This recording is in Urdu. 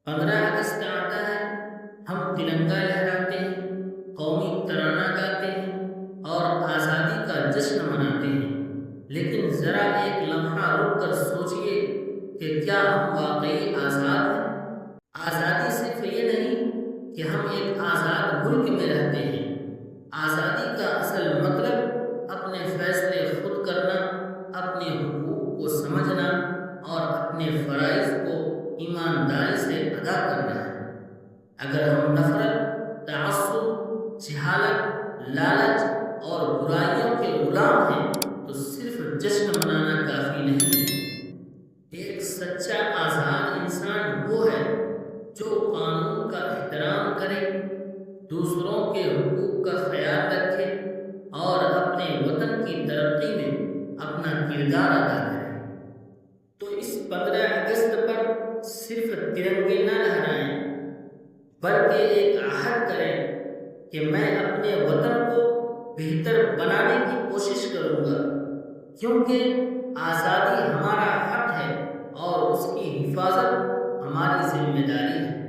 15 اگست آتا ہے، ہم ترنگا لہراتے ہیں، قومی ترانہ گاتے ہیں اور آزادی کا جشن مناتے ہیں۔ لیکن ذرا ایک لمحہ رک کر سوچئے کہ کیا ہم واقعی آزاد ہیں؟ آزادی صرف یہ نہیں کہ ہم ایک آزاد ملک میں رہتے ہیں۔ آزادی کا اصل مطلب اپنے فیصلے خود کرنا، اپنے حقوق کو سمجھنا اور اپنے فرائض کو ایمانداری سے ادا کرنا ہے۔ اگر ہم نفرت، تعصب، جہالت، لالچ اور برائیوں کے غلام ہیں تو صرف جشن منانا کافی نہیں ہے۔ ایک سچا آزاد انسان وہ ہے جو قانون کا احترام کرے، دوسروں کے حقوق کا خیال رکھے اور اپنے وطن کی ترقی میں اپنا کردار ادا کرے۔ تو اس 15 اگست پر صرف ترنگے نہ لہرائیں، بلکہ ایک عہد کریں کہ میں اپنے وطن کو بہتر بنانے کی کوشش کروں گا، کیونکہ آزادی ہمارا حق ہے اور اس کی حفاظت ہماری ذمہ داری ہے۔